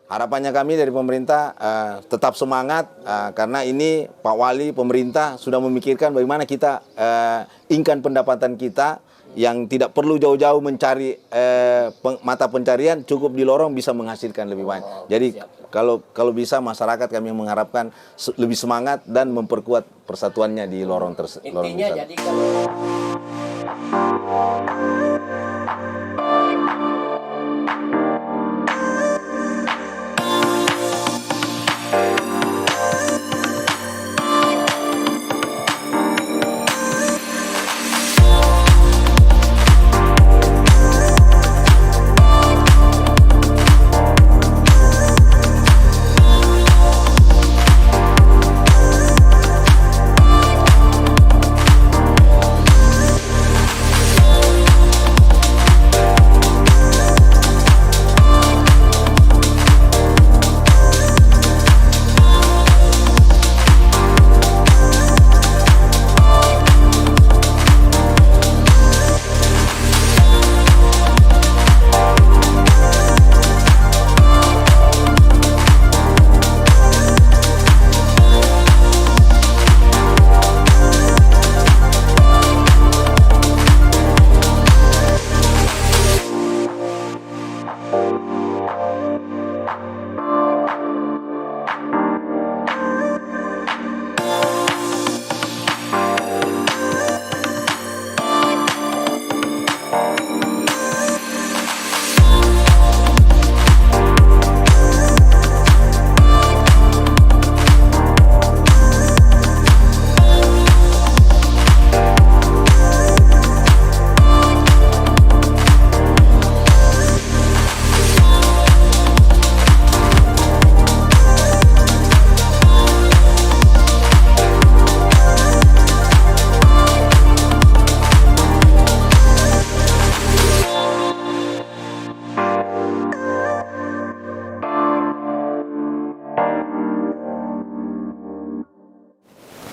Harapannya kami dari pemerintah tetap semangat karena ini Pak Wali, pemerintah sudah memikirkan bagaimana kita ingkan pendapatan kita yang tidak perlu jauh-jauh mencari mata pencarian, cukup di lorong bisa menghasilkan lebih banyak. Jadi kalau bisa masyarakat kami mengharapkan lebih semangat dan memperkuat persatuannya di lorong tersebut. Intinya jadi kalau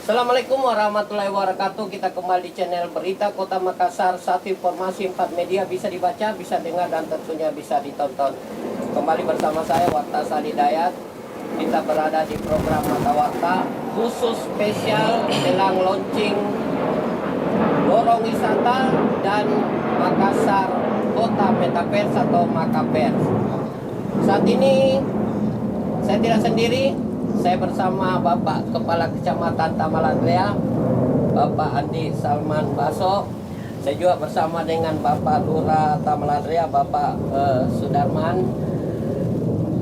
Assalamualaikum warahmatullahi wabarakatuh. Kita kembali di channel Berita Kota Makassar. Satu informasi, 4 media, bisa dibaca, bisa dengar, dan tentunya bisa ditonton. Kembali bersama saya Warta Sali Dayat. Kita berada di program Mata Warta khusus spesial jelang launching lorong wisata dan Makassar Kota Metaverse atau Makapers. Saat ini saya tidak sendiri. Saya bersama Bapak Kepala Kecamatan Tamalandrea, Bapak Andi Salman Baso. Saya juga bersama dengan Bapak Lurah Tamalandrea, Bapak Sudarman.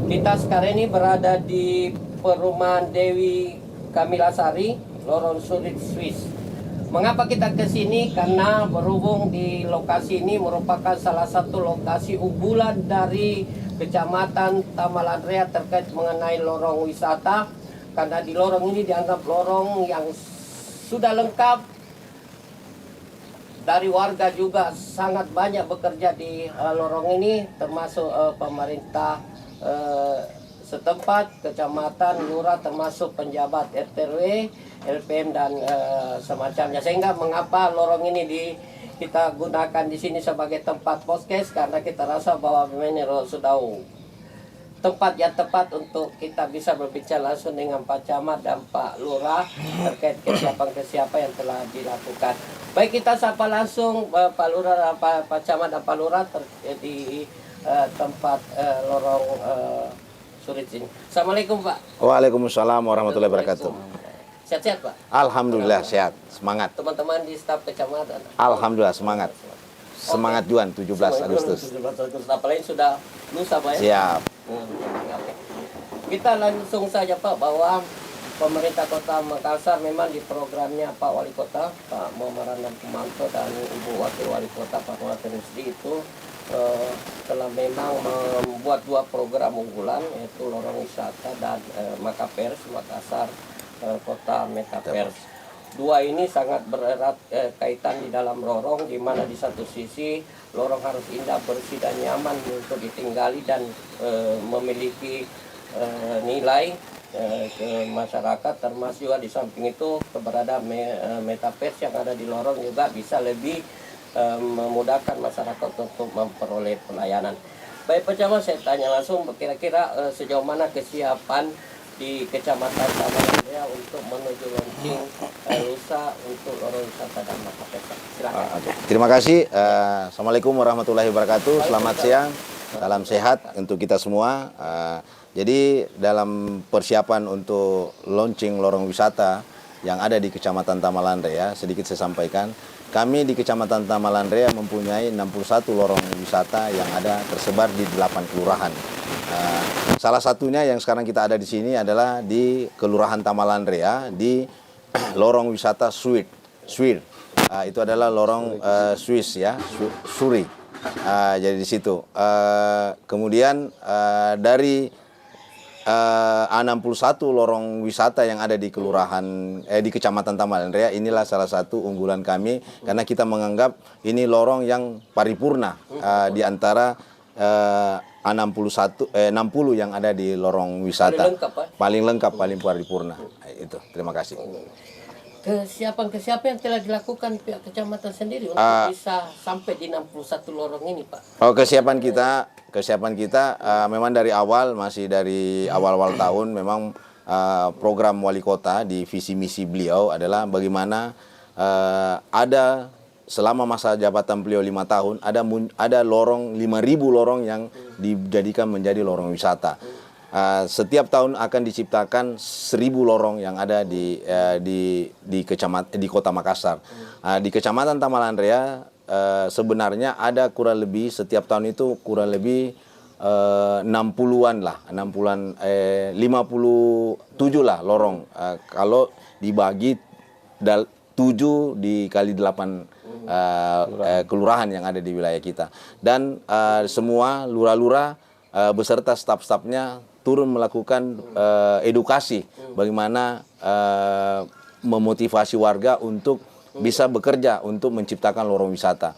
Kita sekarang ini berada di perumahan Dewi Kamilasari, Lorong Surit Swiss. Mengapa kita ke sini? Karena berhubung di lokasi ini merupakan salah satu lokasi unggulan dari Kecamatan Tamalandrea terkait mengenai lorong wisata, karena di lorong ini dianggap lorong yang sudah lengkap. Dari warga juga sangat banyak bekerja di lorong ini, termasuk pemerintah setempat, kecamatan, lurah, termasuk penjabat RT/RW, LPM dan semacamnya. Sehingga mengapa lorong ini kita gunakan di sini sebagai tempat podcast, karena kita rasa bahwa ini sudah tempat yang tepat untuk kita bisa berbicara langsung dengan Pak Camat dan Pak Lurah terkait kesiapan yang telah dilakukan. Baik, kita sapa langsung Pak Lurah, Pak Camat dan Pak Lurah di tempat lorong Surit ini. Assalamualaikum Pak. Waalaikumsalam warahmatullahi wabarakatuh. Sehat-sehat Pak? Alhamdulillah sehat, semangat. Teman-teman di staf kecamatan? Alhamdulillah semangat. Semangat Juan 17 Agustus. 17 Agustus. Apalagi sudah lusa Pak ya? Siap. Oke. Kita langsung saja Pak, bahwa pemerintah Kota Makassar memang di programnya Pak Wali Kota, Pak Muhammad Kumanto, dan Ibu Wakil Wali Kota Pak Muhammad Rusdi itu telah memang membuat 2 program unggulan, yaitu lorong wisata dan Makapers, Makassar Kota Metaverse. 2 ini sangat bererat kaitan di dalam lorong, di mana di satu sisi lorong harus indah, bersih dan nyaman untuk ditinggali dan memiliki nilai ke masyarakat, termasuk juga di samping itu keberadaan Metaverse yang ada di lorong juga bisa lebih memudahkan masyarakat untuk memperoleh pelayanan. Baik Pak Camat, saya tanya langsung kira-kira sejauh mana kesiapan di Kecamatan Tamalangrea untuk menuju launching lusa untuk lorong wisata dan Makassar. Silakan. Terima kasih. Assalamualaikum warahmatullahi wabarakatuh. Selamat siang. Salam sehat untuk kita semua. Jadi dalam persiapan untuk launching lorong wisata yang ada di Kecamatan Tamalangrea, sedikit saya sampaikan. Kami di Kecamatan Tamalangrea mempunyai 61 lorong wisata yang ada tersebar di 8 kelurahan. Salah satunya yang sekarang kita ada di sini adalah di Kelurahan Tamalangrea di lorong wisata Swir. Itu adalah lorong Swiss ya, Suri. Jadi di situ. Kemudian dari 61 lorong wisata yang ada di di Kecamatan Tamalangrea, inilah salah satu unggulan kami karena kita menganggap ini lorong yang paripurna di antara 60 yang ada di lorong wisata. Paling lengkap, paling paripurna. Itu. Terima kasih. Kesiapan yang telah dilakukan pihak kecamatan sendiri untuk bisa sampai di 61 lorong ini, Pak? Kesiapan kita memang dari awal, masih dari awal-awal tahun memang program wali kota di visi misi beliau adalah bagaimana ada selama masa jabatan beliau 5 tahun ada lorong 5.000 lorong yang dijadikan menjadi lorong wisata. Setiap tahun akan diciptakan 1.000 lorong yang ada di Kota Makassar. Di Kecamatan Tamalangrea sebenarnya ada kurang lebih setiap tahun itu kurang lebih 60-an lah, 57 lah lorong. Kalau dibagi 7 dikali 8 kelurahan yang ada di wilayah kita. Dan semua lurah-lurah beserta staf-stafnya turun melakukan edukasi bagaimana memotivasi warga untuk bisa bekerja untuk menciptakan lorong wisata.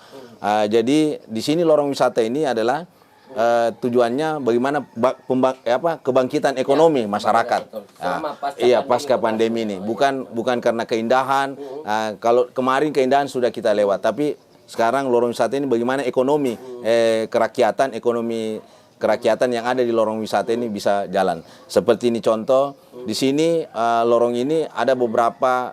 Jadi di sini lorong wisata ini adalah tujuannya bagaimana kebangkitan ekonomi masyarakat. Pasca pandemi ini bukan karena keindahan. Kalau kemarin keindahan sudah kita lewat, tapi sekarang lorong wisata ini bagaimana ekonomi kerakyatan yang ada di lorong wisata ini bisa jalan. Seperti ini contoh, di sini lorong ini ada beberapa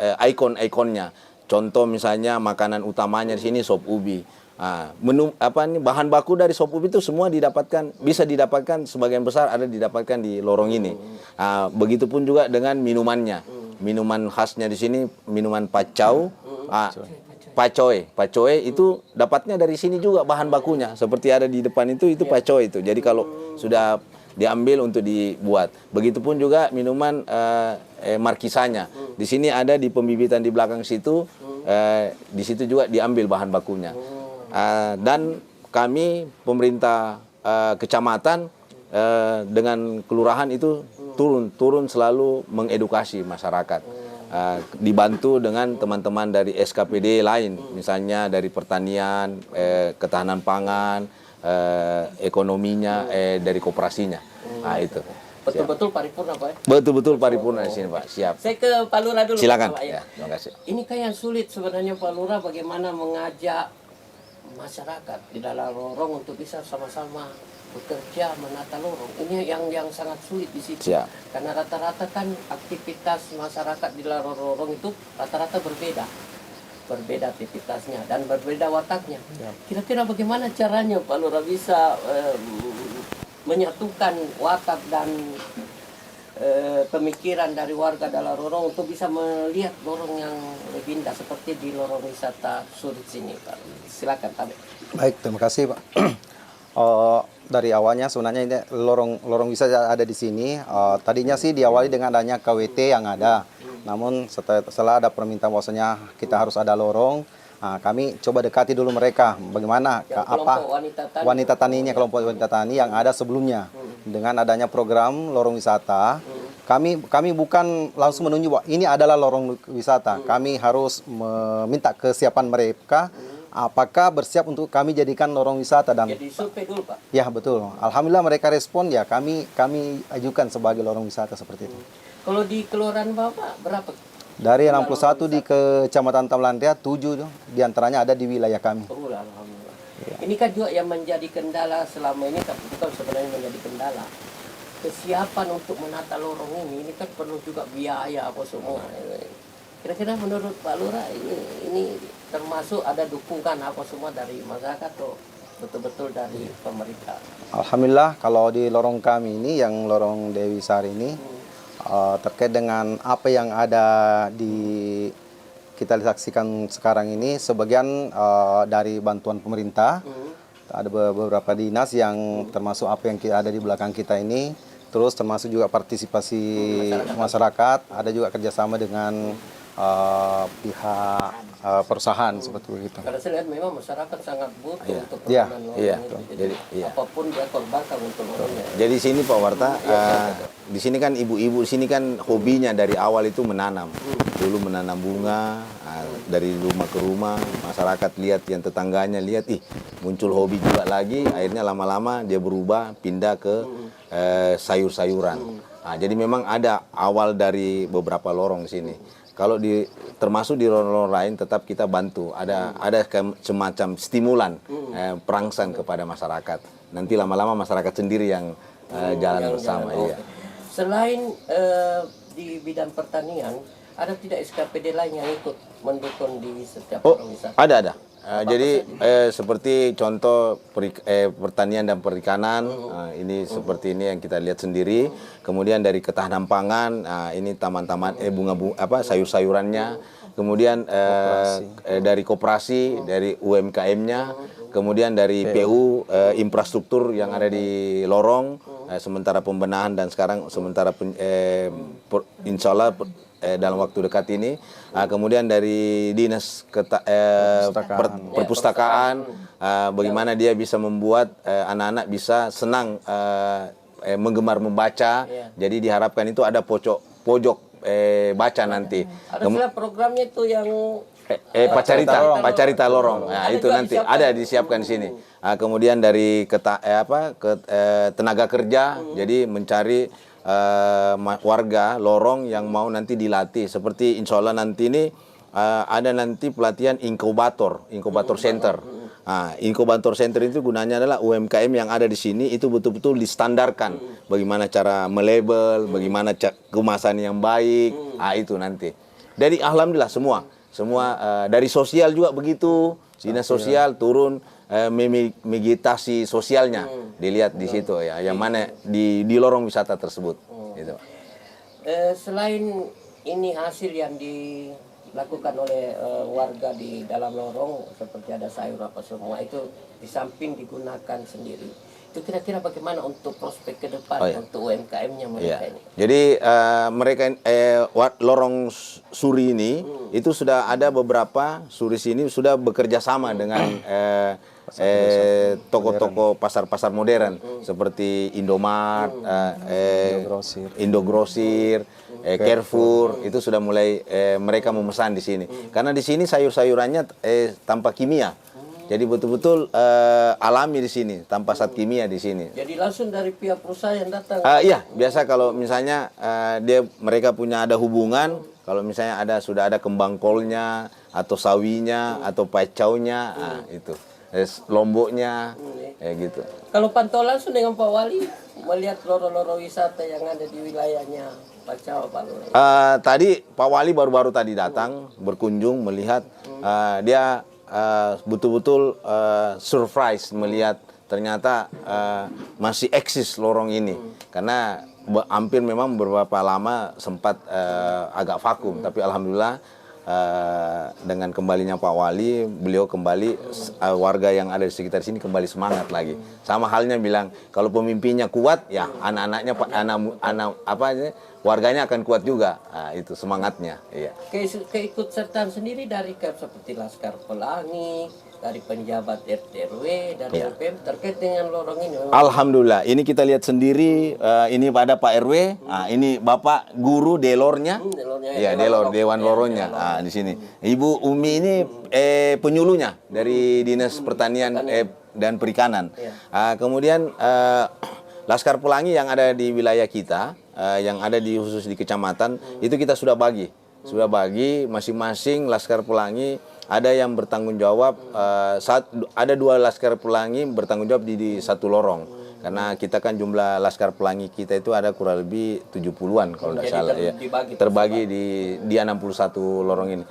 ikon-ikonnya. Contoh misalnya makanan utamanya di sini sop ubi. Bahan baku dari sop ubi itu semua bisa didapatkan sebagian besar ada didapatkan di lorong ini. Begitupun juga dengan minumannya. Minuman khasnya di sini minuman pacau. Pacoe itu dapatnya dari sini juga bahan bakunya. Seperti ada di depan itu pacoe itu. Jadi kalau sudah diambil untuk dibuat. Begitupun juga minuman markisanya. Di sini ada di pembibitan di belakang situ. Di situ juga diambil bahan bakunya. Dan kami pemerintah kecamatan dengan kelurahan itu turun selalu mengedukasi masyarakat. Dibantu dengan teman-teman dari SKPD lain, misalnya dari pertanian, ketahanan pangan, ekonominya, dari koperasinya. Itu. Betul-betul paripurna, Pak? Betul-betul paripurna di sini, Pak. Siap. Saya ke Pak Lurah dulu. Silakan. Pak, ya, terima kasih. Ini kan yang sulit sebenarnya Pak Lurah, bagaimana mengajak masyarakat di dalam lorong untuk bisa sama-sama bekerja menata lorong. Ini yang sangat sulit di situ. Siap. Karena rata-rata kan aktivitas masyarakat di dalam lorong itu rata-rata berbeda aktivitasnya dan berbeda wataknya. Kira-kira bagaimana caranya Pak Lurah bisa menyatukan watak dan pemikiran dari warga dalam lorong untuk bisa melihat lorong yang lebih indah seperti di lorong wisata Surit sini, Pak. Silakan, Tabe. Baik, terima kasih, Pak. Dari awalnya sebenarnya ini lorong wisata ada di sini. Tadinya sih diawali dengan adanya KWT yang ada. Namun setelah ada permintaan bahwasanya kita harus ada lorong, kami coba dekati dulu mereka bagaimana wanita taninya, kelompok wanita tani yang ada sebelumnya. Dengan adanya program lorong wisata, kami bukan langsung menunjuk bahwa ini adalah lorong wisata. Kami harus meminta kesiapan mereka. Apakah bersiap untuk kami jadikan lorong wisata dan jadi survei dulu, Pak. Ya, betul. Alhamdulillah mereka respon, ya kami ajukan sebagai lorong wisata seperti itu. Kalau di kelurahan Bapak berapa? Dari 61 di Kecamatan Tamalangrea, 7 diantaranya ada di wilayah kami. Alhamdulillah. Ini kan juga yang menjadi kendala selama ini, tapi bukan sebenarnya menjadi kendala. Kesiapan untuk menata lorong ini kan perlu juga biaya apa semua. Kira-kira menurut Pak Lurah ini termasuk ada dukungan apa semua dari masyarakat atau betul-betul dari pemerintah? Alhamdulillah kalau di lorong kami ini yang lorong Dewi Sari ini terkait dengan apa yang ada di kita saksikan sekarang ini sebagian dari bantuan pemerintah. Ada beberapa dinas yang termasuk apa yang ada di belakang kita ini. Terus termasuk juga partisipasi masyarakat, ada juga kerjasama dengan pihak perusahaan seperti itu. Karena saya lihat memang masyarakat sangat butuh untuk Iya. pembangunan lorong Iya. itu. Jadi, iya. Apapun dia korbankan untuk lorongnya. Jadi sini Pak Warta, di sini kan ibu-ibu sini kan hobinya dari awal itu menanam. Dulu menanam bunga, dari rumah ke rumah, masyarakat lihat yang tetangganya lihat, muncul hobi juga lagi, akhirnya lama-lama dia berubah pindah ke sayur-sayuran. Nah, jadi memang ada awal dari beberapa lorong di sini. Kalau termasuk di lorong lain tetap kita bantu. Ada semacam stimulan perangsang kepada masyarakat. Nanti lama-lama masyarakat sendiri yang jalan bersama. Iya. Selain di bidang pertanian, ada tidak SKPD lain yang ikut mendukung di setiap lorong wisata? Ada. Jadi seperti contoh pertanian dan perikanan, ini seperti ini yang kita lihat sendiri. Kemudian dari ketahanan pangan, ini taman-taman sayur-sayurannya. Kemudian dari koperasi, dari UMKM-nya. Kemudian dari PU, infrastruktur yang ada di lorong, sementara pembenahan dan sekarang sementara insya Allah dalam waktu dekat ini. Kemudian dari dinas perpustakaan, bagaimana dia bisa membuat anak-anak bisa senang menggemar membaca. Jadi diharapkan itu ada pojok baca nanti. Ada programnya itu yang Pacarita Lorong. Nah, itu nanti ada disiapkan di sini. Kemudian dari tenaga kerja, jadi mencari warga lorong yang mau nanti dilatih. Seperti insya Allah nanti ini ada nanti pelatihan inkubator center. Nah, inkubator center itu gunanya adalah UMKM yang ada di sini itu betul-betul distandarkan. Bagaimana cara melabel, bagaimana kemasan yang baik. Itu nanti. Dari alhamdulillah semua dari sosial juga begitu. Dinas sosial turun memegitasi sosialnya dilihat di situ ya, yang mana di lorong wisata tersebut. Gitu. Selain ini hasil yang dilakukan oleh warga di dalam lorong seperti ada sayur apa semua itu di samping digunakan sendiri. Itu kira-kira bagaimana untuk prospek ke depan untuk UMKM-nya mereka ini? Jadi mereka lorong Suri ini itu sudah ada beberapa Suri sini sudah bekerja sama dengan toko-toko pasar-pasar modern seperti Indomart, Indogrosir, Carrefour itu sudah mulai mereka memesan di sini. Karena di sini sayur-sayurannya tanpa kimia. Jadi betul-betul alami di sini, tanpa zat kimia di sini. Jadi langsung dari pihak perusahaan yang datang? Iya, biasa kalau misalnya mereka punya ada hubungan, kalau misalnya sudah ada kembang kolnya, atau sawinya, atau pacaunya, itu. Lomboknya, kayak gitu. Kalau pantau langsung dengan Pak Wali, melihat lorong-lorong wisata yang ada di wilayahnya Pacau, Pak Lurah? Tadi Pak Wali baru-baru tadi datang, berkunjung, melihat, dia betul-betul surprise melihat ternyata masih eksis lorong ini. Karena hampir memang beberapa lama sempat agak vakum, tapi alhamdulillah dengan kembalinya Pak Wali, beliau kembali, warga yang ada di sekitar sini kembali semangat lagi. Sama halnya bilang kalau pemimpinnya kuat, ya anak-anaknya, warganya akan kuat juga. Itu semangatnya. Iya. Keikutsertaan sendiri dari seperti Laskar Pelangi, dari penjabat RT RW, dari LPM terkait dengan lorong ini. Alhamdulillah, ini kita lihat sendiri, ini pada Pak RW, ini Bapak guru delornya. Ya, delor, Dewan Lorongnya. Di sini. Ibu Umi ini penyuluhnya dari Dinas Pertanian dan Perikanan. Kemudian Laskar Pelangi yang ada di wilayah kita, yang ada khusus di kecamatan, itu kita sudah bagi. Sudah bagi masing-masing Laskar Pelangi ada yang bertanggung jawab, ada 2 laskar pelangi bertanggung jawab di satu lorong. Karena kita kan jumlah laskar pelangi kita itu ada kurang lebih 70-an kalau tidak salah ya. Terbagi di 61 lorong ini.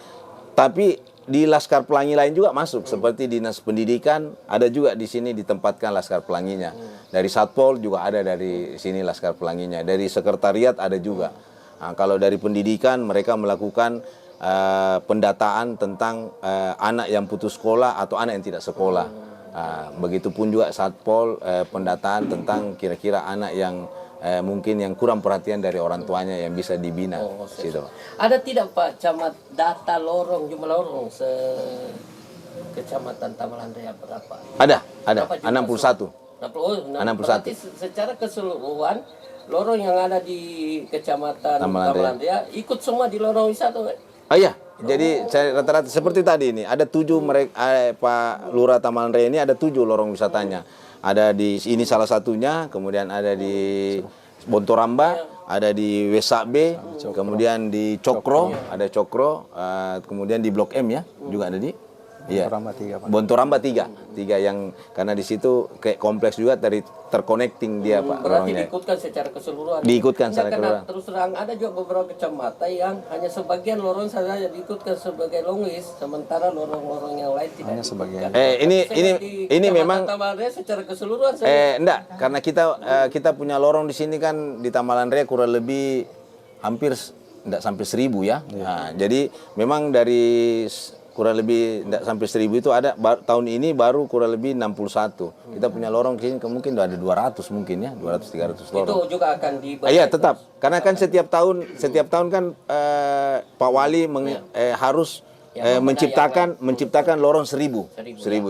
Tapi di laskar pelangi lain juga masuk, seperti dinas pendidikan ada juga di sini ditempatkan laskar pelanginya. Dari Satpol juga ada dari sini laskar pelanginya. Dari sekretariat ada juga. Nah, kalau dari pendidikan mereka melakukan pendataan tentang anak yang putus sekolah atau anak yang tidak sekolah. Begitupun juga Satpol pendataan tentang kira-kira anak yang mungkin yang kurang perhatian dari orang tuanya yang bisa dibina. Gitu. Ada tidak Pak camat data lorong, jumlah lorong kecamatan Tamalan Raya berapa? Ada, Berapa jumlah? 61. 61. Berarti secara keseluruhan lorong yang ada di kecamatan Tamalan Raya ikut semua di lorong wisata. Oh iya, jadi saya rata-rata seperti tadi ini ada 7 mereka Pak Lurah Tamalan Raya ini ada 7 lorong wisatanya. Ada di ini salah satunya, kemudian ada di Bontoramba, ada di Wesak B, kemudian di Cokro, ada Cokro, kemudian di Blok M ya, juga ada di Bontoramba 3, Pak. Bontoramba 3 yang karena di situ kayak kompleks juga dari terconnecting dia Pak. Berarti diikutkan secara keseluruhan. Diikutkan secara keseluruhan. Terus terang ada juga beberapa kecamatan yang hanya sebagian lorong saja diikutkan sebagai longis, sementara lorong-lorong yang lain tidak. Hanya sebagian. Ini memang Tamalan Raya secara keseluruhan. enggak, karena kita punya lorong di sini kan di Tamalan Raya kurang lebih hampir enggak sampai 1000 ya. Nah, jadi memang dari kurang lebih tidak sampai 1000 itu ada tahun ini baru kurang lebih 61. Kita punya lorong sini mungkin ada 200 mungkin ya, 200-300 lorong. Itu juga akan Iya, tetap. Karena kan setiap tahun kan Pak Wali harus menciptakan lorong 1000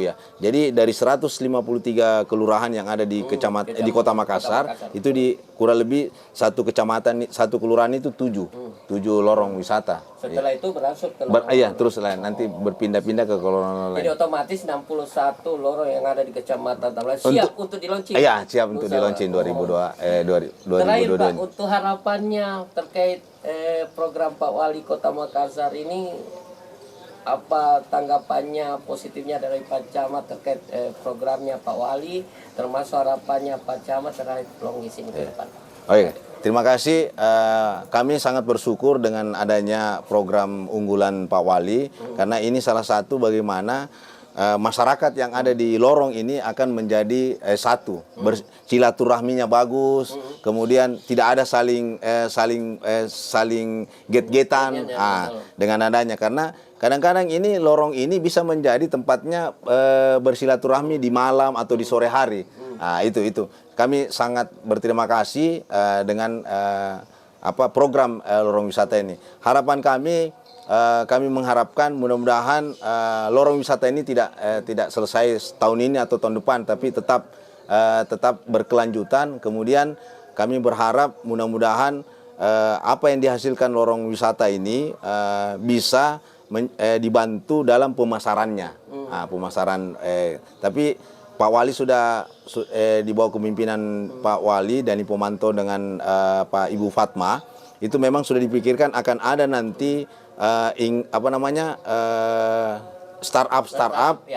ya. Jadi dari 153 kelurahan yang ada di di Kota Makassar itu di kurang lebih satu kecamatan, satu kelurahan itu 7 lorong wisata. Setelah itu berangsur ke lorong. Iya, terus nanti berpindah-pindah ke kelurahan lain. Jadi otomatis 61 lorong yang ada di Kecamatan Tamalan siap untuk di-launching. Iya, siap untuk di-launching 2022. Terakhir Pak, untuk harapannya terkait program Pak Wali Kota Makassar ini, apa tanggapannya positifnya dari Pak Camat terkait programnya Pak Wali, termasuk harapannya Pak Camat terkait longis ini ke depan? Oke, terima kasih. Kami sangat bersyukur dengan adanya program unggulan Pak Wali, karena ini salah satu bagaimana masyarakat yang ada di lorong ini akan menjadi satu, silaturahminya bagus, kemudian tidak ada saling get-getan dengan adanya, karena kadang-kadang ini lorong ini bisa menjadi tempatnya bersilaturahmi di malam atau di sore hari. Nah, itu kami sangat berterima kasih dengan program lorong wisata ini. Harapan kami mengharapkan mudah-mudahan lorong wisata ini tidak selesai tahun ini atau tahun depan, tapi tetap berkelanjutan. Kemudian kami berharap mudah-mudahan apa yang dihasilkan lorong wisata ini bisa dibantu dalam pemasarannya. Tapi Pak Wali sudah di bawah kepemimpinan Pak Wali dan Ibu Manto dengan Pak Ibu Fatma, itu memang sudah dipikirkan akan ada nanti startup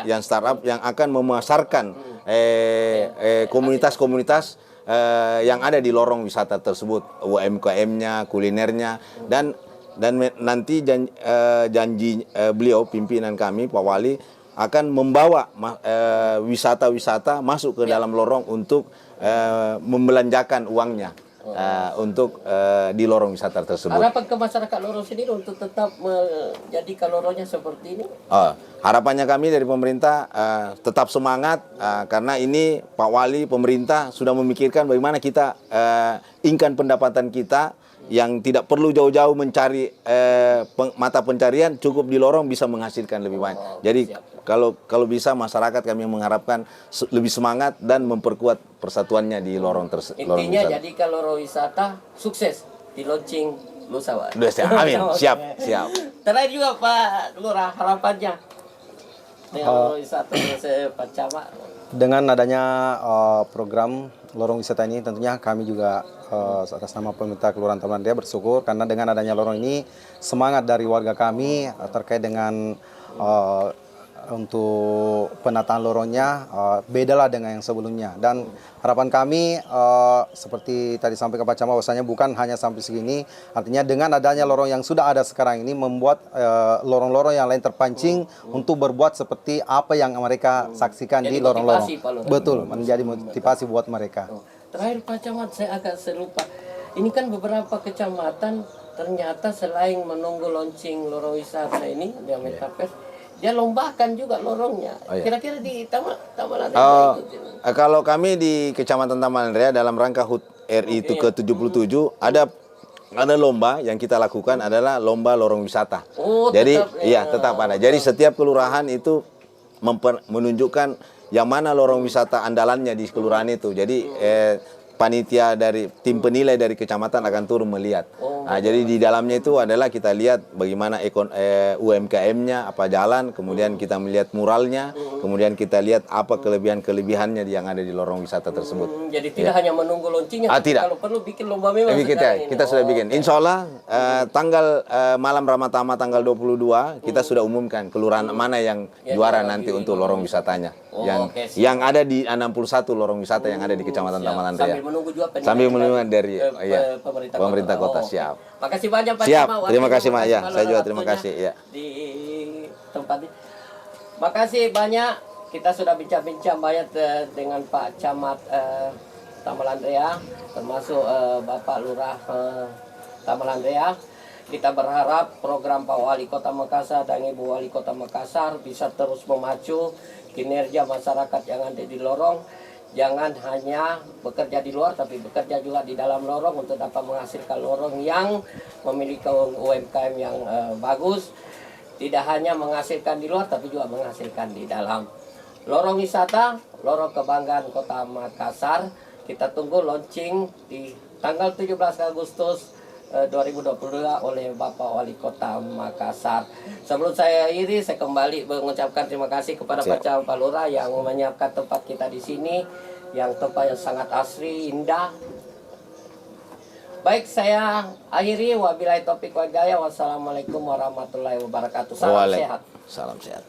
yang akan memasarkan komunitas-komunitas yang ada di lorong wisata tersebut, UMKM-nya, kulinernya, dan nanti janji beliau, pimpinan kami Pak Wali, akan membawa wisata-wisata masuk ke dalam lorong untuk membelanjakan uangnya untuk di lorong wisata tersebut. Harapan ke masyarakat lorong sendiri untuk tetap menjadikan lorongnya seperti ini? Harapannya kami dari pemerintah tetap semangat, karena ini Pak Wali, pemerintah sudah memikirkan bagaimana kita ingkan pendapatan kita yang tidak perlu jauh-jauh mencari mata pencarian, cukup di lorong bisa menghasilkan lebih banyak. Jadi kalau bisa masyarakat kami mengharapkan lebih semangat dan memperkuat persatuannya di lorong tersebut. Intinya jadikan lorong wisata sukses di launching lusa. Amin. Siap. Terakhir juga Pak Lurah, harapannya dengan lorong wisata Pak Camat. Dengan adanya program lorong wisata ini, tentunya kami juga atas nama pemerintah Kelurahan Taman Ria bersyukur karena dengan adanya lorong ini semangat dari warga kami terkait dengan untuk penataan lorongnya bedalah dengan yang sebelumnya, dan harapan kami seperti tadi sampai ke Pak Camat bahwasanya bukan hanya sampai segini, artinya dengan adanya lorong yang sudah ada sekarang ini membuat lorong-lorong yang lain terpancing untuk berbuat seperti apa yang mereka saksikan Jadi di lorong-lorong. motivasi, Pak Lurah. Betul, menjadi motivasi buat mereka. Terakhir Pak Camat, saya agak selupa. Ini kan beberapa kecamatan ternyata selain menunggu launching lorong wisata ini yang Metaverse, dia lombakan juga lorongnya. Oh, iya. Kira-kira di Taman Ria Kalau kami di Kecamatan Taman Ria dalam rangka HUT RI itu ke-77 ada lomba yang kita lakukan adalah lomba lorong wisata. Oh, Jadi tetap, iya tetap ada. Jadi setiap kelurahan itu menunjukkan yang mana lorong wisata andalannya di kelurahan itu. Jadi panitia dari tim penilai dari kecamatan akan turun melihat. Nah, jadi di dalamnya itu adalah kita lihat bagaimana UMKM-nya, apa jalan, kemudian kita melihat muralnya, kemudian kita lihat apa kelebihan-kelebihannya yang ada di lorong wisata tersebut. Jadi tidak hanya menunggu launchingnya, tapi tidak. kalau perlu bikin lomba memang sekarang ini. Kita sudah bikin. Insya Allah tanggal malam Ramadhan tanggal 22 kita sudah umumkan kelurahan mana yang juara nanti untuk lorong wisatanya. Yang ada di 61 lorong wisata yang ada di Kecamatan Taman Ria. Sambil menunggu juga penilaian Sambil menunggu dari pemerintah kota. Siap. Makasih banyak Pak Siap. Camat. Terima kasih Mak. Ya, Kalau saya juga ada terima waktunya kasih ya. Di tempat ini. Makasih banyak. Kita sudah bincang-bincang banyak dengan Pak Camat Taman Ria, termasuk Bapak Lurah Taman Ria. Kita berharap program Pak Wali Kota Makassar dan Ibu Wali Kota Makassar bisa terus memacu kinerja masyarakat yang ada di lorong. Jangan hanya bekerja di luar, tapi bekerja juga di dalam lorong untuk dapat menghasilkan lorong yang memiliki UMKM yang bagus. Tidak hanya menghasilkan di luar, tapi juga menghasilkan di dalam. Lorong wisata, lorong kebanggaan Kota Makassar. Kita tunggu launching di tanggal 17 Agustus 2022 oleh Bapak Wali Kota Makassar. Sebelum saya akhiri, saya kembali mengucapkan terima kasih kepada Pak Camat, Pak Lurah yang menyiapkan tempat kita di sini, yang tempat yang sangat asri, indah. Baik, saya akhiri. Wabillahi taufiq wal hidayah. Wassalamualaikum warahmatullahi wabarakatuh. Salam sehat. Salam sehat.